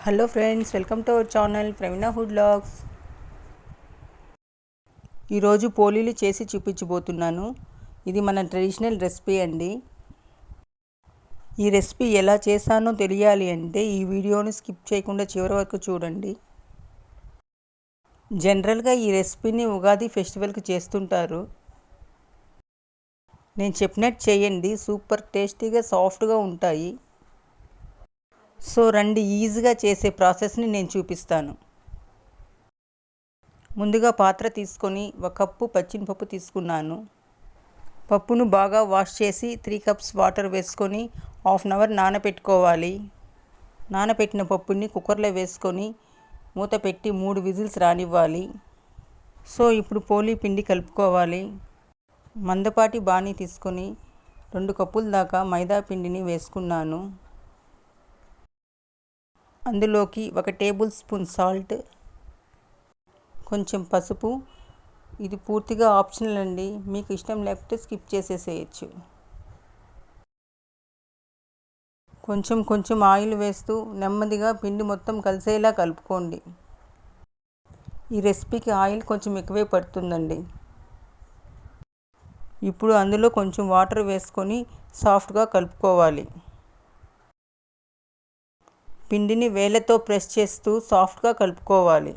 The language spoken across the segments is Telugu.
Hello friends, welcome to our channel Praveena food vlogs. ఈరోజు పోలీలు చేసి చూపించబోతున్నాను. ఇది మన ట్రెడిషనల్ రెసిపీ అండి. ఈ రెసిపీ ఎలా చేశానో తెలియాలి అంటే ఈ వీడియోని స్కిప్ చేయకుండా చివరి వరకు చూడండి. జనరల్గా ఈ రెసిపీని ఉగాది ఫెస్టివల్కి చేస్తుంటారు. నేను చెప్పినట్టు చేయండి, సూపర్ టేస్టీగా సాఫ్ట్గా ఉంటాయి. సో రండి, ఈజీగా చేసే ప్రాసెస్ని నేను చూపిస్తాను. ముందుగా పాత్ర తీసుకొని 1 కప్పు పచ్చిమిరపప్పు తీసుకున్నాను. పప్పును బాగా వాష్ చేసి 3 కప్స్ వాటర్ వేసుకొని హాఫ్ అన్ అవర్ నానబెట్టుకోవాలి. నానబెట్టిన పప్పుని కుక్కర్లో వేసుకొని మూత పెట్టి 3 విజిల్స్ రానివ్వాలి. సో ఇప్పుడు పోలీ పిండి కలుపుకోవాలి. మందపాటి బాణీ తీసుకొని 2 కప్పుల దాకా మైదా పిండిని వేసుకున్నాను. అందులోకి 1 టేబుల్ స్పూన్ సాల్ట్, కొంచెం పసుపు. ఇది పూర్తిగా ఆప్షనల్ అండి, మీకు ఇష్టం లేకపోతే స్కిప్ చేసేసేయచ్చు. కొంచెం కొంచెం ఆయిల్ వేస్తూ నెమ్మదిగా పిండి మొత్తం కలిసేలా కలుపుకోండి. ఈ రెసిపీకి ఆయిల్ కొంచెం ఎక్కువే పడుతుందండి. ఇప్పుడు అందులో కొంచెం వాటర్ వేసుకొని సాఫ్ట్గా కలుపుకోవాలి. పిండిని వేళ్ళతో ప్రెస్ చేస్తూ సాఫ్ట్గా కలుపుకోవాలి.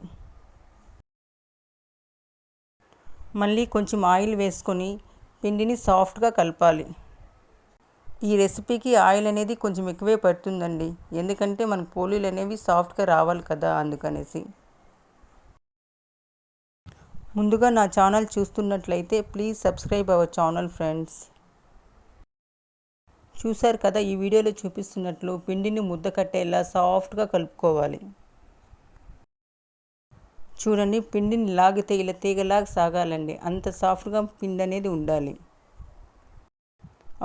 మళ్ళీ కొంచెం ఆయిల్ వేసుకొని పిండిని సాఫ్ట్గా కలపాలి. ఈ రెసిపీకి ఆయిల్ అనేది కొంచెం ఎక్కువే పడుతుందండి, ఎందుకంటే మన పోలీలు అనేవి సాఫ్ట్గా రావాలి కదా, అందుకనేసి. ముందుగా నా ఛానల్ చూస్తున్నట్లయితే please subscribe our channel friends. చూశారు కదా, ఈ వీడియోలో చూపిస్తున్నట్లు పిండిని ముద్ద కట్టేలా సాఫ్ట్గా కలుపుకోవాలి. చూడండి, పిండిని లాగితే ఇలా తీగలాగా సాగాలండి, అంత సాఫ్ట్గా పిండి అనేది ఉండాలి.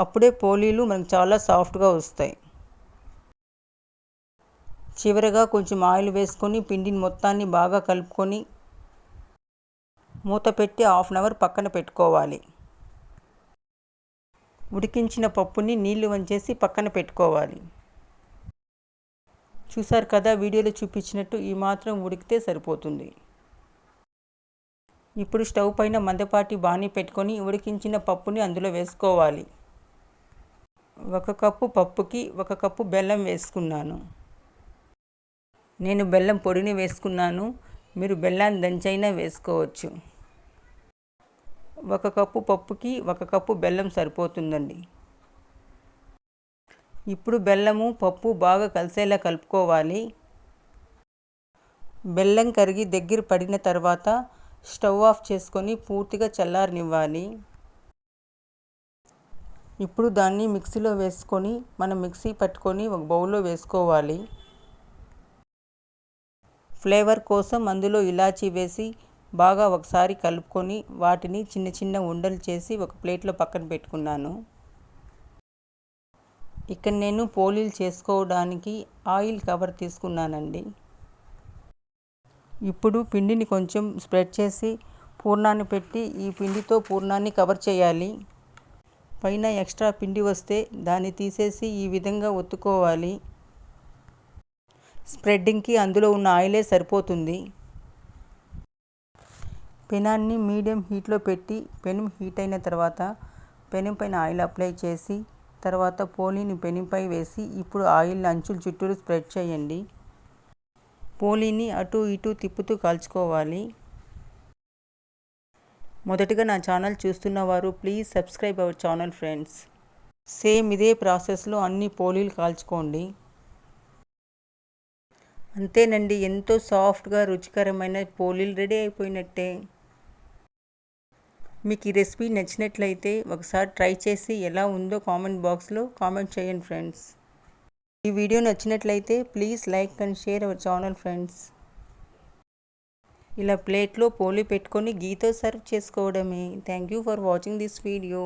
అప్పుడే పోలీలు మనకు చాలా సాఫ్ట్గా వస్తాయి. చివరగా కొంచెం ఆయిల్ వేసుకొని పిండిని మొత్తాన్ని బాగా కలుపుకొని మూత పెట్టి హాఫ్ అన్ అవర్ పక్కన పెట్టుకోవాలి. ఉడికించిన పప్పుని నీళ్లు వంచేసి పక్కన పెట్టుకోవాలి. చూసారు కదా, వీడియోలో చూపించినట్టు ఈ మాత్రం ఉడికితే సరిపోతుంది. ఇప్పుడు స్టవ్ పైన మందపాటి బాణీ పెట్టుకొని ఉడికించిన పప్పుని అందులో వేసుకోవాలి. 1 కప్పు పప్పుకి 1 కప్పు బెల్లం వేసుకున్నాను. నేను బెల్లం పొడిని వేసుకున్నాను, మీరు బెల్లాన్ని దంచైనా వేసుకోవచ్చు. 1 కప్పు పప్పుకి 1 కప్పు బెల్లం సరిపోతుందండి. ఇప్పుడు బెల్లము పప్పు బాగా కలిసేలా కలుపుకోవాలి. బెల్లం కరిగి దగ్గర పడిన తర్వాత స్టవ్ ఆఫ్ చేసుకొని పూర్తిగా చల్లారనివ్వాలి. ఇప్పుడు దాన్ని మిక్సీలో వేసుకొని మనం మిక్సీ పట్టుకొని ఒక బౌల్లో వేసుకోవాలి. ఫ్లేవర్ కోసం అందులో ఇలాచీ వేసి బాగా ఒకసారి కలుపుకొని వాటిని చిన్న చిన్న ఉండలు చేసి ఒక ప్లేట్లో పక్కన పెట్టుకున్నాను. ఇక్కడ నేను పోలీలు చేసుకోవడానికి ఆయిల్ కవర్ తీసుకున్నానండి. ఇప్పుడు పిండిని కొంచెం స్ప్రెడ్ చేసి పూర్ణాన్ని పెట్టి ఈ పిండితో పూర్ణాన్ని కవర్ చేయాలి. పైన ఎక్స్ట్రా పిండి వస్తే దాన్ని తీసేసి ఈ విధంగా ఒత్తుకోవాలి. స్ప్రెడ్డింగ్కి అందులో ఉన్న ఆయిలే సరిపోతుంది. పెనాన్ని మీడియం హీట్లో పెట్టి పెనం హీట్ అయిన తర్వాత పెనం పైన ఆయిల్ అప్లై చేసి తర్వాత పోలీని పెనంపై వేసి ఇప్పుడు ఆయిల్ అంచుల చుట్టూరు స్ప్రెడ్ చేయండి. పోలీని అటు ఇటు తిప్పుతూ కాల్చుకోవాలి. మొదటగా నా ఛానల్ చూస్తున్నవారు please subscribe our channel friends. Same ఇదే ప్రాసెస్లో అన్ని పోలీలు కాల్చుకోండి. అంతేనండి, ఎంతో సాఫ్ట్గా రుచికరమైన పోలీలు రెడీ అయిపోయినట్టే. మీకు ఈ రెసిపీ నచ్చినట్లయితే ఒకసారి ట్రై చేసి ఎలా ఉందో కామెంట్ బాక్స్లో కామెంట్ చేయండి ఫ్రెండ్స్. ఈ వీడియో నచ్చినట్లయితే please like and share our channel friends. ఇలా ప్లేట్లో పోలీ పెట్టుకొని గీతో సర్వ్ చేసుకోవడమే. Thank you for watching this video.